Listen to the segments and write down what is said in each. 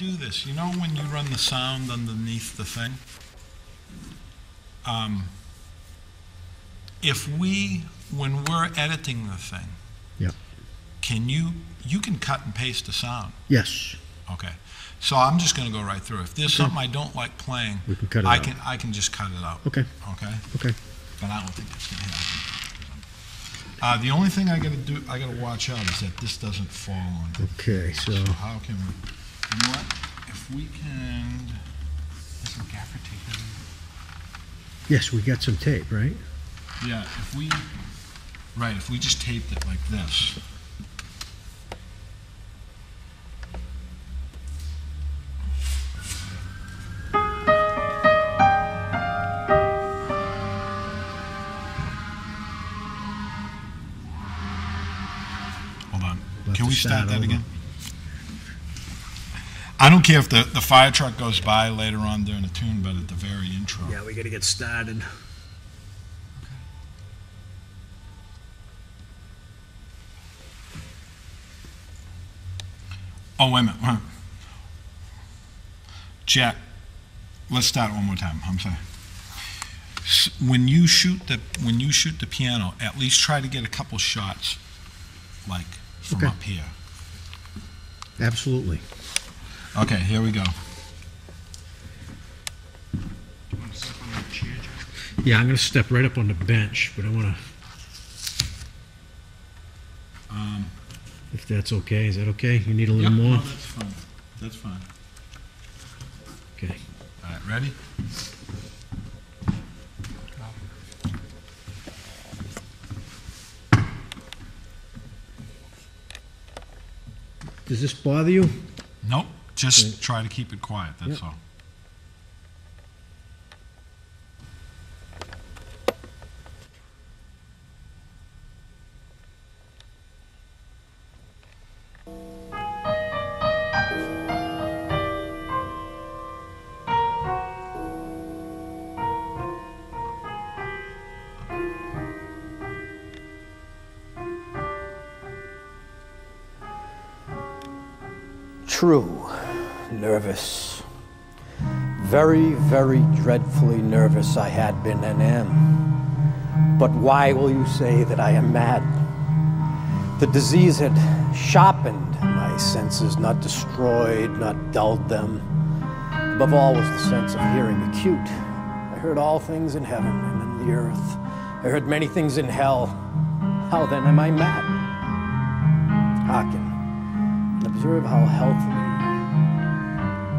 do this. You know when you run the sound underneath the thing? When we're editing the thing, Yeah. You can cut and paste the sound. Yes. Okay. So I'm just going to go right through. If there's something I don't like playing, We can cut it out. I can just cut it out. Okay. Okay? Okay. But I don't think that's going to happen. The only thing I got to watch out is that this doesn't fall on. Okay, so How can we, you know what? If we can, is some gaffer tape in yes, we got some tape, right? there? Yeah, if we just taped it like this. Hold on. Can we start that again? I don't care if the fire truck goes by later on during the tune, but at the very intro. Yeah, we got to get started. Oh, wait a minute. Jack, let's start one more time. I'm sorry. When you shoot the piano, at least try to get a couple shots, like from Okay. up here. Absolutely. Okay, here we go. Yeah, I'm going to step right up on the bench, but I want to, if that's okay. Is that okay? You need a little more? No, that's fine. That's fine. Okay. All right, ready? Does this bother you? Nope. Just Okay. try to keep it quiet. That's Yep. all. True, nervous. Very, very dreadfully nervous I had been and am. But why will you say that I am mad? The disease had sharpened my senses, not destroyed, not dulled them. Above all was the sense of hearing acute. I heard all things in heaven and in the earth. I heard many things in hell. How then am I mad? Hearken and observe how healthily,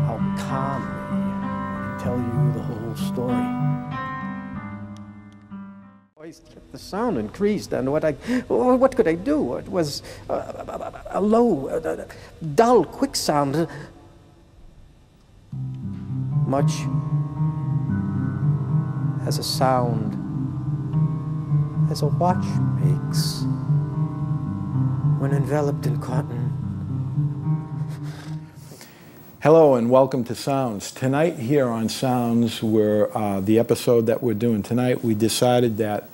how calmly I can tell you the whole story. The sound increased, and what could I do? It was a low, dull, quick sound, much as a sound as a watch makes when enveloped in cotton. Hello and welcome to Sounds. Tonight here on Sounds, the episode that we're doing tonight, we decided that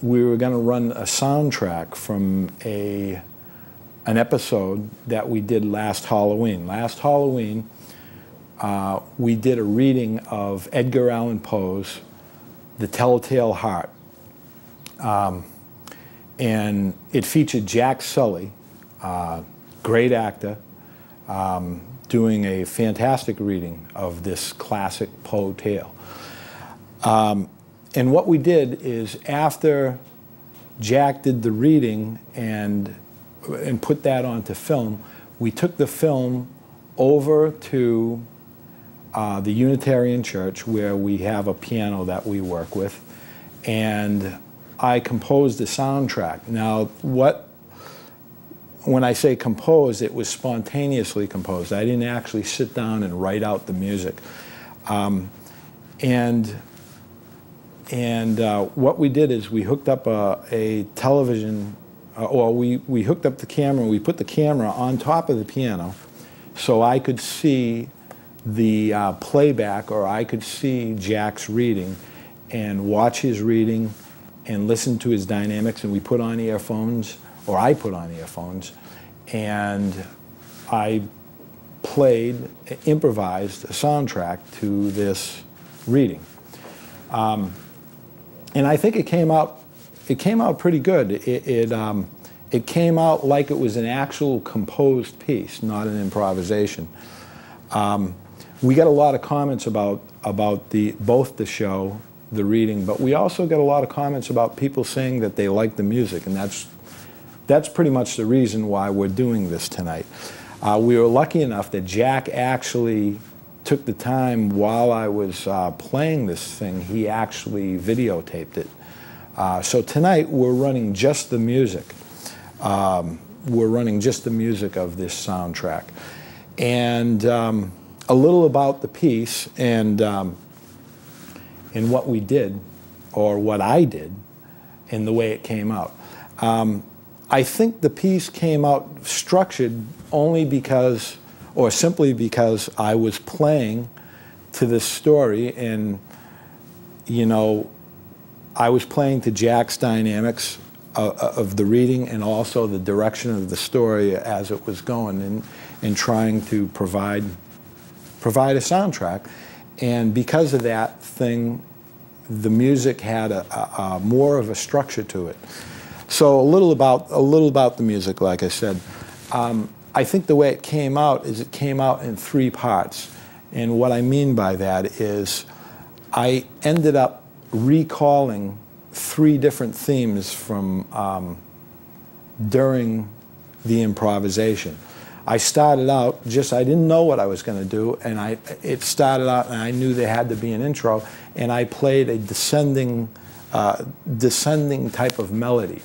we were going to run a soundtrack from an episode that we did last Halloween. Last Halloween, we did a reading of Edgar Allan Poe's The Telltale Heart. And it featured Jack Sully, great actor, doing a fantastic reading of this classic Poe tale. And what we did is, after Jack did the reading and put that onto film, we took the film over to the Unitarian Church, where we have a piano that we work with, and I composed the soundtrack. Now, when I say composed, it was spontaneously composed. I didn't actually sit down and write out the music. What we did is we hooked up a television, or we hooked up the camera, we put the camera on top of the piano so I could see the playback, or I could see Jack's reading and watch his reading and listen to his dynamics, and we put on earphones, or I put on earphones, and I improvised a soundtrack to this reading. And I think it came out pretty good. It came out like it was an actual composed piece, not an improvisation. We got a lot of comments about both the show, the reading, but we also got a lot of comments about people saying that they like the music, and that's pretty much the reason why we're doing this tonight. We were lucky enough that Jack actually took the time while I was playing this thing, he actually videotaped it. So tonight we're running just the music. We're running just the music of this soundtrack. And a little about the piece and what we did, or what I did, and the way it came out. I think the piece came out structured only because, or simply because, I was playing to this story, and you know, I was playing to Jack's dynamics of the reading and also the direction of the story as it was going, and trying to provide a soundtrack. And because of that thing, the music had a more of a structure to it. So a little about the music, like I said. I think the way it came out is it came out in 3 parts. And what I mean by that is I ended up recalling 3 different themes from during the improvisation. I started out I didn't know what I was going to do, and it started out, and I knew there had to be an intro, and I played a descending type of melody.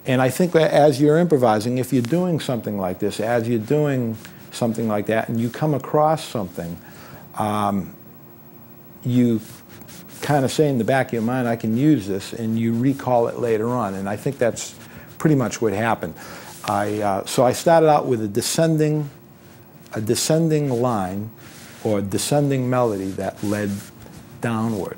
And I think that as you're improvising, if you're doing something like this, as you're doing something like that, and you come across something, you kind of say in the back of your mind, I can use this, and you recall it later on. And I think that's pretty much what happened. So I started out with a descending line, or descending melody that led downward.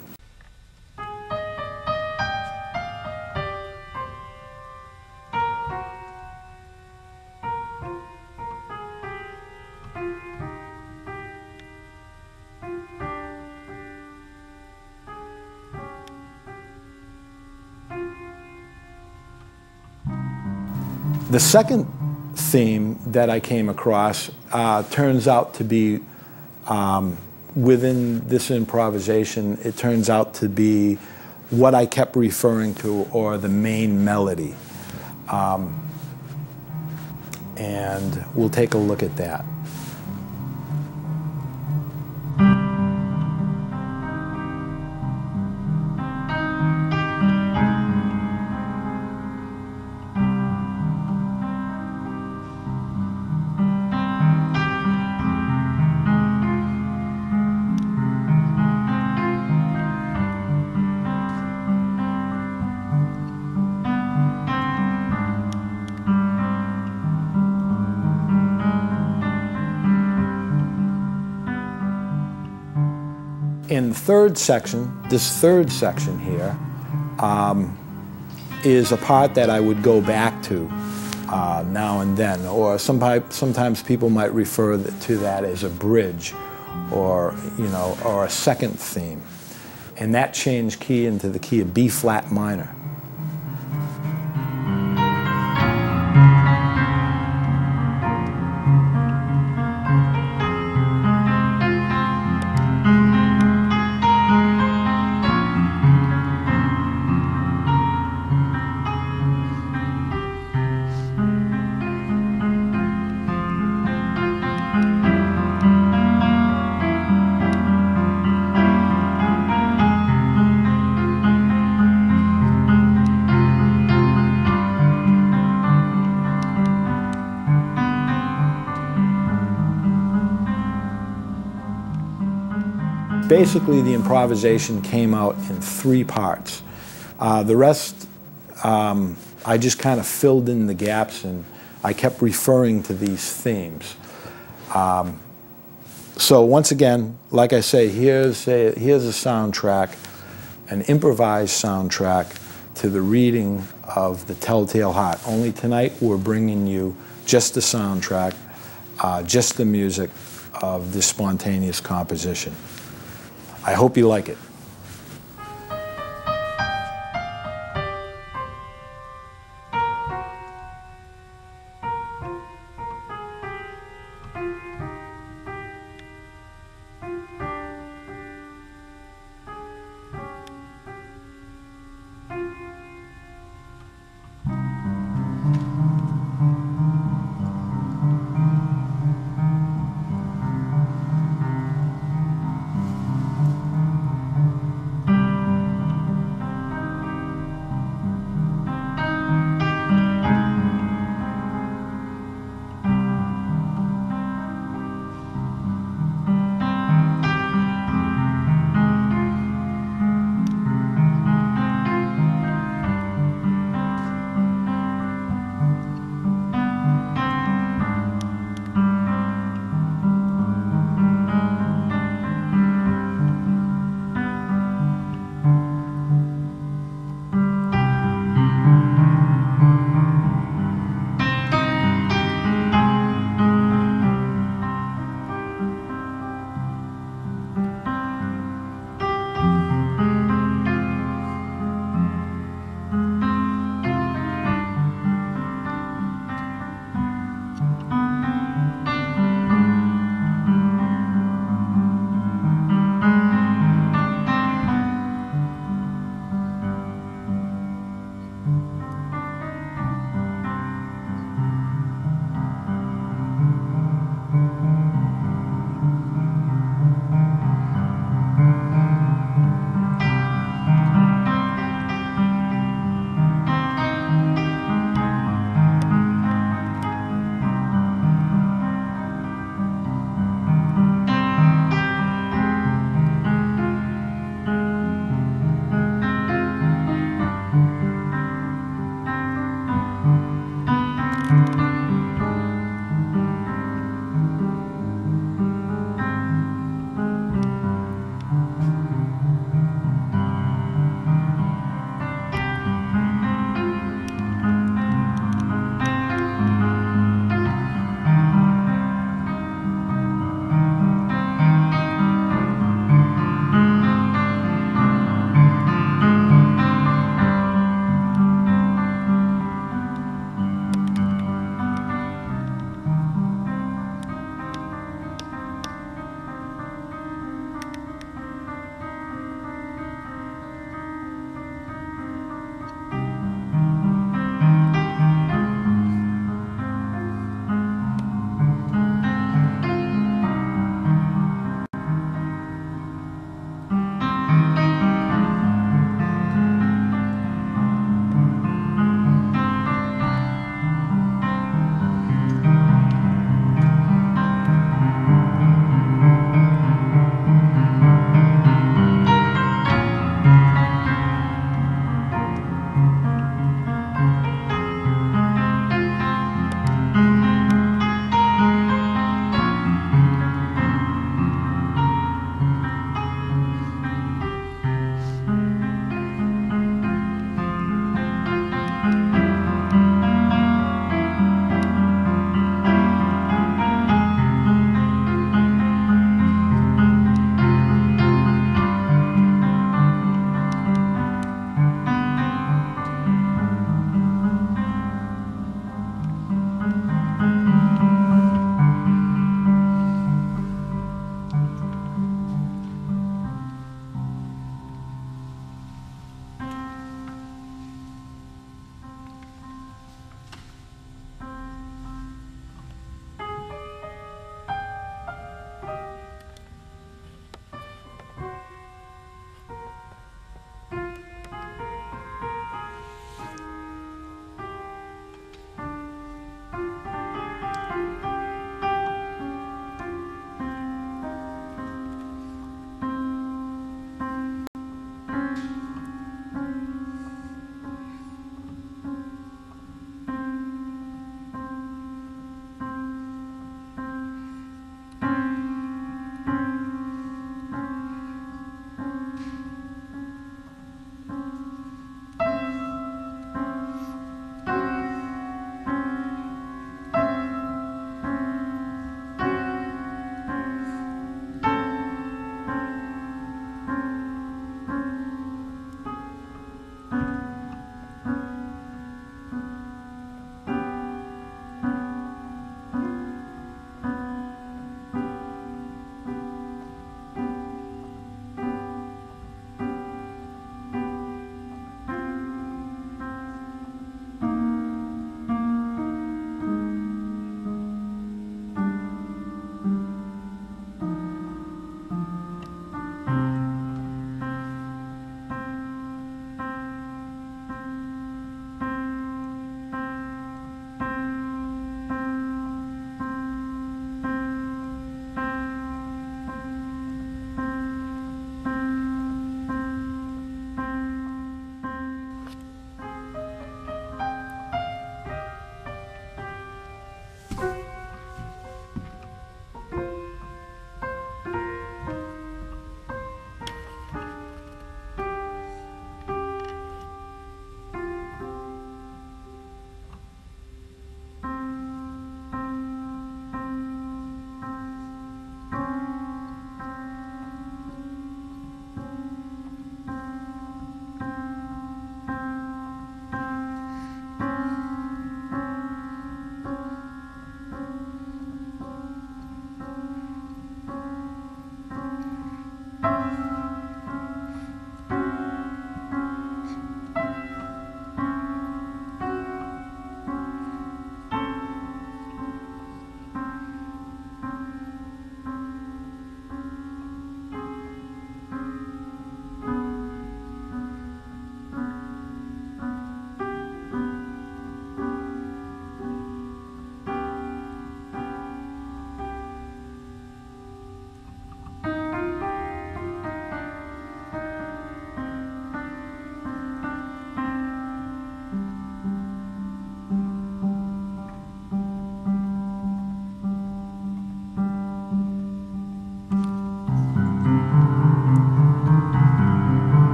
The second theme that I came across turns out to be, within this improvisation, it turns out to be what I kept referring to, or the main melody. And we'll take a look at that. In the third section, this third section here, is a part that I would go back to now and then, or sometimes people might refer to that as a bridge, or or a second theme, and that changed key into the key of B flat minor. Basically, the improvisation came out in 3 parts. The rest, I just kind of filled in the gaps, and I kept referring to these themes. So once again, like I say, here's a soundtrack, an improvised soundtrack to the reading of The Telltale Heart. Only tonight we're bringing you just the soundtrack. just the music of this spontaneous composition. I hope you like it.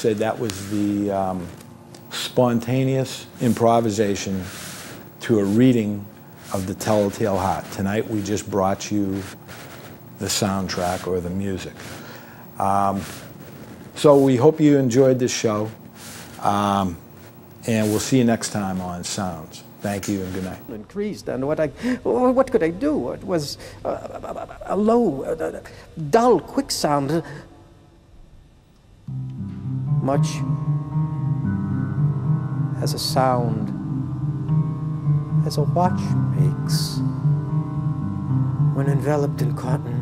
said that was the spontaneous improvisation to a reading of The Telltale Heart. Tonight we just brought you the soundtrack or the music. So we hope you enjoyed this show, and we'll see you next time on Sounds. Thank you and good night. Increased, and what could I do? It was a low, dull, quick sound, much as a sound as a watch makes when enveloped in cotton.